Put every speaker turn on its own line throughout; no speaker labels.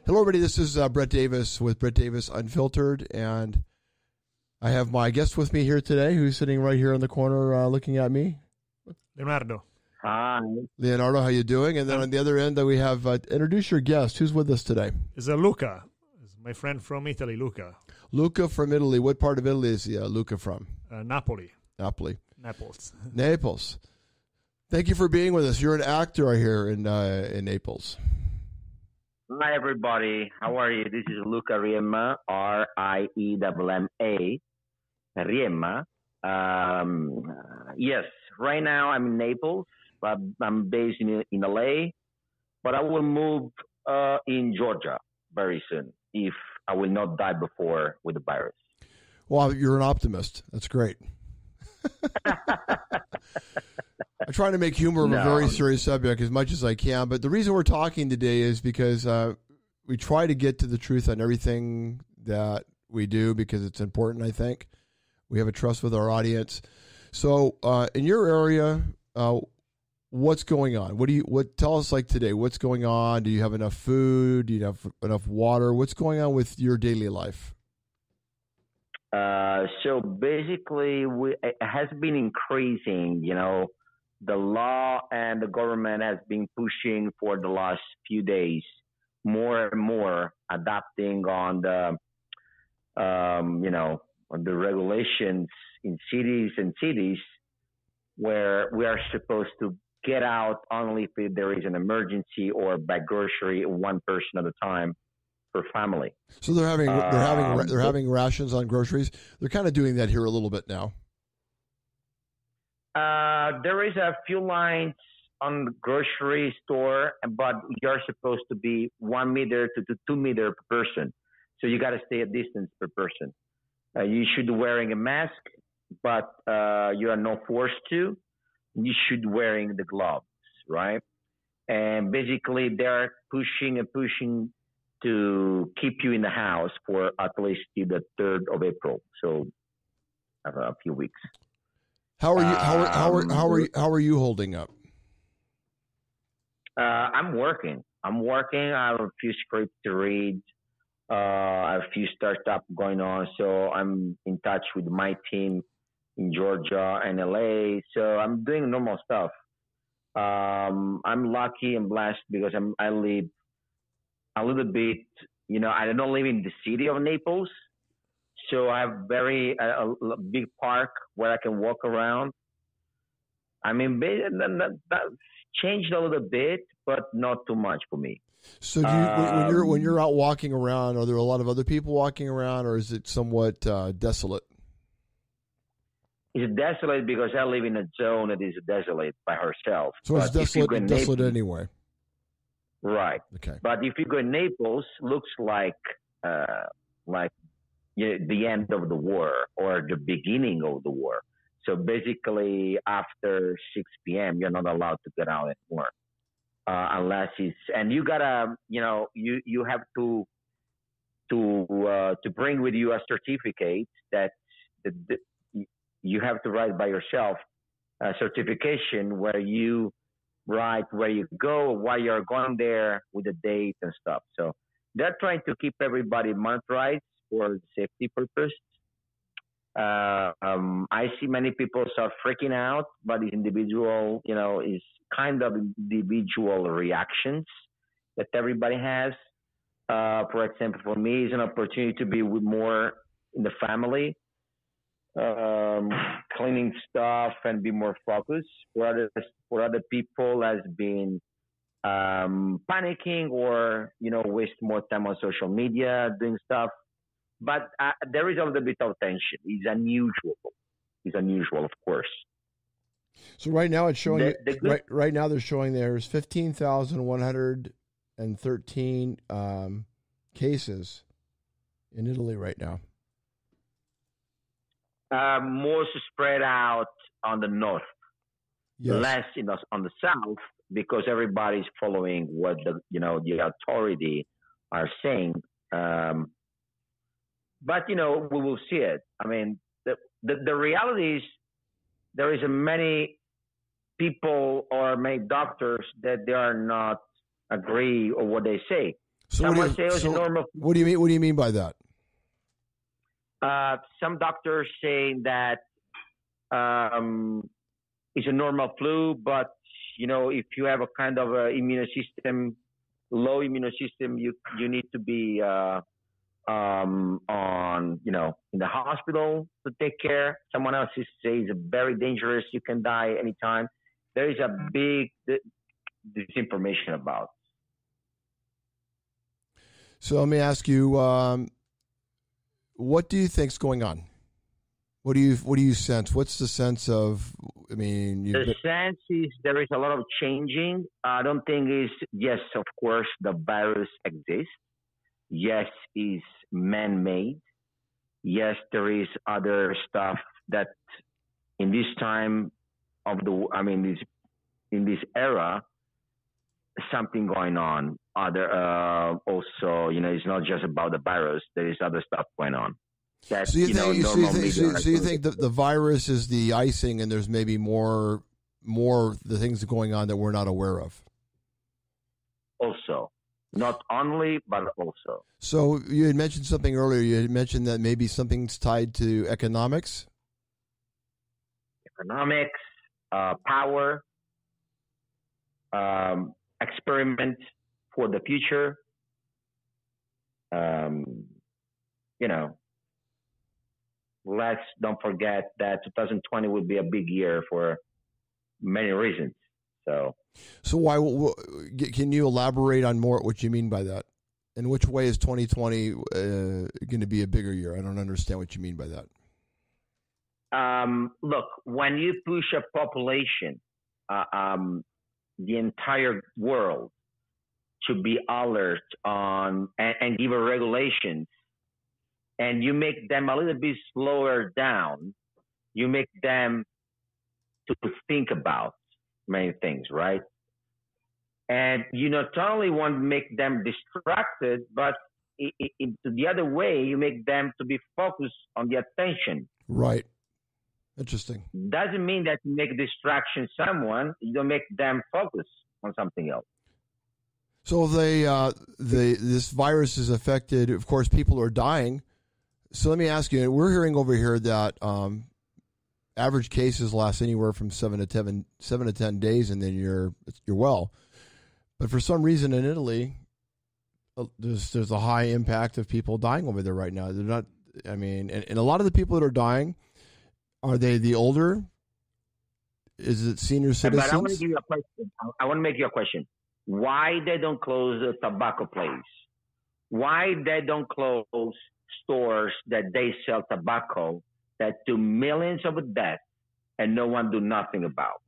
Hello, everybody. This is Brett Davis with Brett Davis Unfiltered, and I have my guest with me here today, who's sitting right here in the corner looking at me.
Leonardo.
Hi.
Leonardo, how you doing? And then on the other end, we have introduce your guest. Who's with us today?
It's Luca. It's my friend from Italy, Luca.
Luca from Italy. What part of Italy is Luca from?
Napoli.
Naples.
Naples.
Thank you for being with us. You're an actor, I hear, in Naples.
Hi, everybody. How are you? This is Luca Rienna, Riemma. Riemma. Yes, right now I'm in Naples, but I'm based in LA, but I will move in Georgia very soon if I will not die before with the virus.
Well, you're an optimist. That's great. I try to make humor of a very serious subject as much as I can, but the reason we're talking today is because we try to get to the truth on everything that we do because it's important, I think. We have a trust with our audience. So in your area, what's going on? Tell us like today, what's going on? Do you have enough food? Do you have enough water? What's going on with your daily life?
So basically, it has been increasing, the law and the government has been pushing for the last few days more and more adapting on the, on the regulations in cities where we are supposed to get out only if there is an emergency or buy grocery one person at a time per family.
So they're having rations on groceries. They're kind of doing that here a little bit now.
There is a few lines on the grocery store, but you're supposed to be 1 meter to 2 meters per person. So you got to stay a distance per person. You should be wearing a mask, but you are not forced to. You should be wearing the gloves, right? And basically, they're pushing to keep you in the house for at least the 3rd of April. So a few weeks.
How are you holding up?
I'm working. I have a few scripts to read. I have a few startups going on. So I'm in touch with my team in Georgia and LA. So I'm doing normal stuff. I'm lucky and blessed because I live a little bit, I don't live in the city of Naples. So I have a big park where I can walk around. I mean, that changed a little bit, but not too much for me.
So when you're out walking around, are there a lot of other people walking around, or is it somewhat desolate?
It's desolate because I live in a zone that is desolate by herself.
So it's desolate anyway.
Right.
Okay.
But if you go in Naples, looks like the end of the war or the beginning of the war. So basically, after 6 p.m., you're not allowed to get out anymore, unless and you gotta, you have to bring with you a certificate that you have to write by yourself, a certification where you write where you go, why you're going there, with the date and stuff. So they're trying to keep everybody monitored for safety purpose. I see many people are freaking out, but it's individual, is kind of individual reactions that everybody has. For example, for me, it's an opportunity to be with more in the family, cleaning stuff and be more focused. For other people, has been panicking or waste more time on social media doing stuff. But there is a little bit of tension. It's unusual. Of course.
So right now it's showing. Right now they're showing there's 15,113 cases in Italy right now.
More spread out on the north,
yes.
Less on the south, because everybody's following what the authority are saying. But we will see it. I mean, the reality is there is many people or many doctors that they are not agree on what they say.
So
Some would say it's a normal.
What do you mean? What do you mean by that?
Some doctors say that it's a normal flu, but if you have a kind of a low immune system, you need to be on in the hospital to take care. Someone else says it's very dangerous. You can die anytime. There is a big disinformation about.
So let me ask you, what do you think's going on? What do you sense? What's the sense of? I mean,
the sense is there is a lot of changing. I don't think is yes, of course, the virus exists. Yes, is man-made. Yes, there is other stuff that in this time of in this era, something going on. Other also, it's not just about the virus. There is other stuff going on. That,
so you think that the virus is the icing, and there's maybe more the things going on that we're not aware of.
Also, not only, but also.
So you had mentioned something earlier. You had mentioned that maybe something's tied to economics.
Economics, power, experiment for the future. Let's don't forget that 2020 will be a big year for many reasons. So
why? Can you elaborate on more what you mean by that? In which way is 2020 going to be a bigger year? I don't understand what you mean by that.
Look, when you push a population, the entire world to be alert on and give a regulations, and you make them a little bit slower down, you make them to think about many things, right? And you not only want to make them distracted, but the other way, you make them to be focused on the attention.
Right. Interesting.
Doesn't mean that you make distraction someone, you don't make them focus on something else.
So this virus is affected. Of course, people are dying. So let me ask you, we're hearing over here that average cases last anywhere from 7 to 10 days, and then you're well. But for some reason in Italy, there's a high impact of people dying over there right now. They're not. I mean, and a lot of the people that are dying, are they the older? Is it senior citizens?
But I want to give you a question. I want to make you a question. Why they don't close the tobacco place? Why they don't close stores that they sell tobacco that do millions of deaths and no one do nothing about?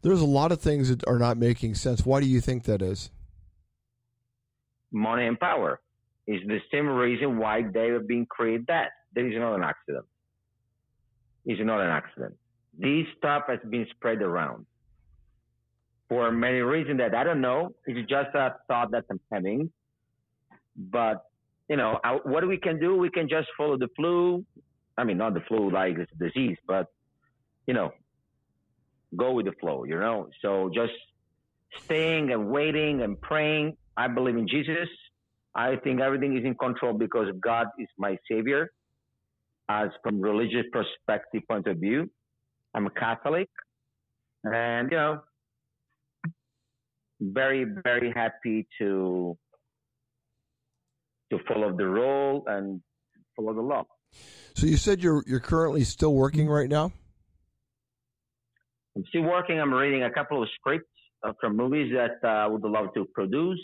There's a lot of things that are not making sense. Why do you think that is?
Money and power is the same reason why they have been created that. There is not an accident. It's not an accident. This stuff has been spread around for many reasons that I don't know. It's just a thought that I'm having. But, what we can do, we can just follow the flu. I mean, not the flu like it's a disease, but, go with the flow, So just staying and waiting and praying. I believe in Jesus. I think everything is in control because God is my savior. As from religious perspective point of view, I'm a Catholic, and very, very happy to follow the rule and follow the law.
So you said you're currently still working right now?
I'm still working. I'm reading a couple of scripts from movies that I would love to produce,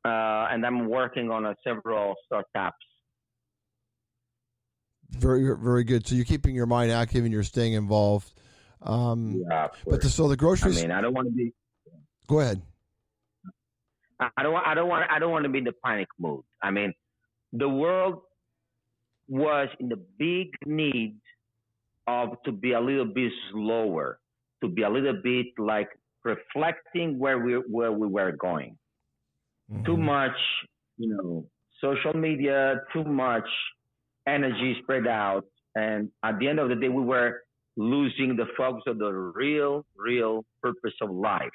and I'm working on several startups.
Very, very good. So you're keeping your mind active and you're staying involved.
Yeah,
but so the groceries.
I mean, I don't want to be.
Go ahead.
I don't want to be in the panic mood. I mean, the world was in the big need of to be a little bit slower, to be a little bit like reflecting where we were going. Mm-hmm. Too much, social media, too much energy spread out, and at the end of the day, we were losing the focus of the real purpose of life.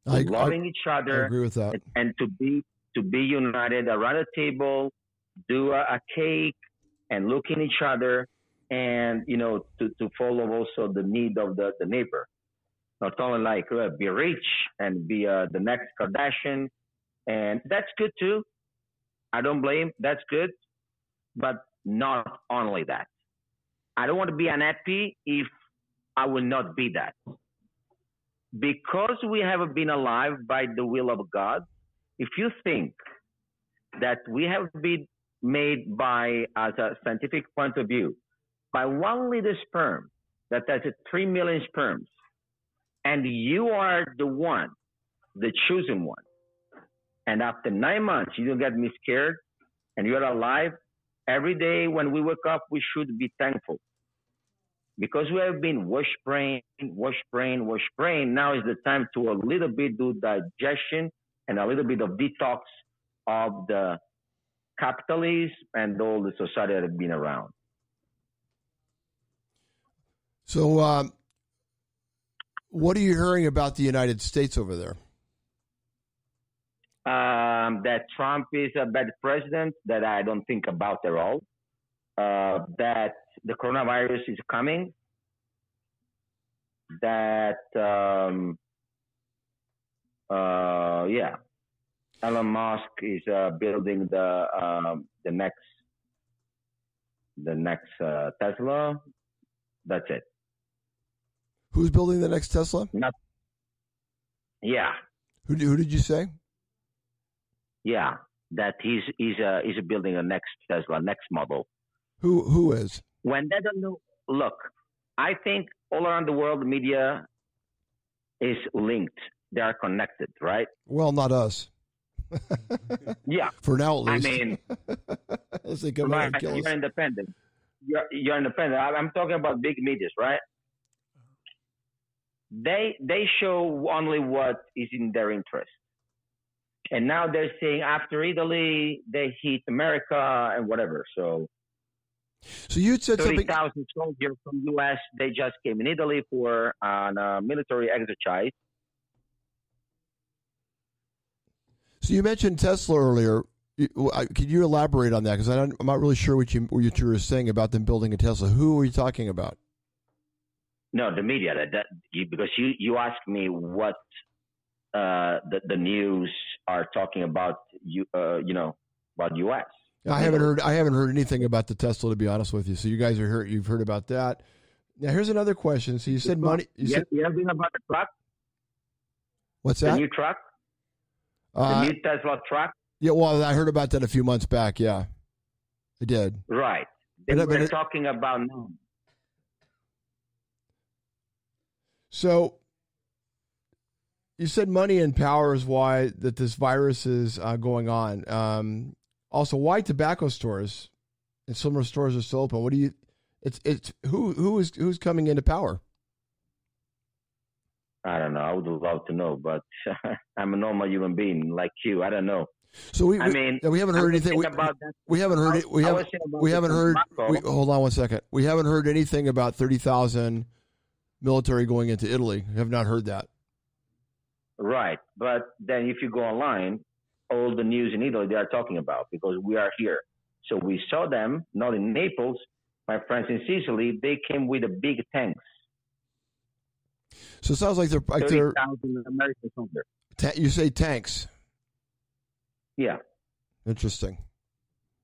loving each other.
I agree with that.
And to be united around a table, do a cake, and look in each other, and to follow also the need of the neighbor. Not only like be rich and be the next Kardashian, and that's good too. I don't blame. That's good, but not only that. I don't want to be unhappy if I will not be that. Because we have been alive by the will of God, if you think that we have been made by, as a scientific point of view, by one little sperm that has 3 million sperms, and you are the one, the chosen one, and after 9 months you don't get me scared, and you're alive, every day when we wake up, we should be thankful. Because we have been wash brain. Now is the time to a little bit do digestion and a little bit of detox of the capitalism and all the society that have been around.
So, what are you hearing about the United States over there?
That Trump is a bad president, that I don't think about at all. That the coronavirus is coming. That Elon Musk is building the next Tesla. That's it.
Who's building the next Tesla?
Yeah.
Who did you say?
Yeah, that he's building a next Tesla, next model.
Who is?
When they don't know, look, I think all around the world, the media is linked. They are connected, right?
Well, not us.
Yeah.
For now, at least.
I mean,
unless they come out and kill us.
You're independent. You're independent. I'm talking about big medias, right? They show only what is in their interest. And now they're saying after Italy, they hit America and whatever. So
you had said
30,000 soldiers from the U.S., they just came in Italy for a military exercise.
So you mentioned Tesla earlier. Could you elaborate on that? Because I'm not really sure what you were saying about them building a Tesla. Who were you talking about?
No, the media. Because you asked me what the news are talking about. About U.S.
I haven't heard anything about the Tesla, to be honest with you. So you guys you've heard about that. Now here's another question. So you said money. You have
been about the truck.
What's that?
The new truck. The new Tesla truck.
Yeah, well, I heard about that a few months back. Yeah, I did.
Right. We're talking about now.
So you said money and power is why that this virus is going on. Also, why tobacco stores and similar stores are still open? What do you? It's who's coming into power?
I don't know. I would love to know, but I'm a normal human being like you. I don't know.
So we haven't heard anything about that. We haven't heard it. We haven't heard. Hold on one second. We haven't heard anything about 30,000 military going into Italy. We have not heard that.
Right, but then if you go online, all the news in Italy they are talking about, because we are here. So we saw them not in Naples. My friends in Sicily, they came with a big tanks.
So it sounds like they're
30,000 American soldiers.
You say tanks?
Yeah.
Interesting.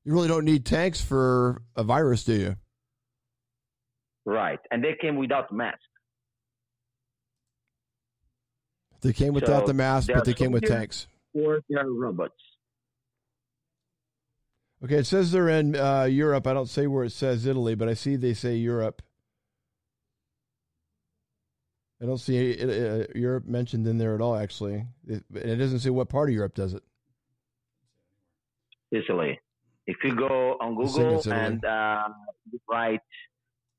You really don't need tanks for a virus, do you?
Right, and they came without masks.
They came without the mask, but they came with tanks.
Or they are robots.
Okay, it says they're in Europe. I don't say where it says Italy, but I see they say Europe. I don't see Europe mentioned in there at all, actually. It doesn't say what part of Europe, does it?
Italy. If you go on Google and write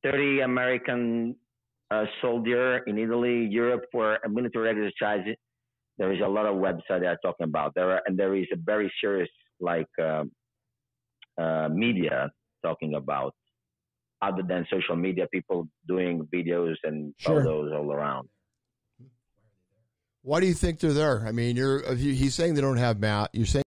30 American soldier in Italy, Europe for a military exercise, there is a lot of websites that are talking about. There is a very serious media talking about, other than social media, people doing videos and photos all around.
Why do you think they're there? I mean, he's saying they don't have Matt. You're saying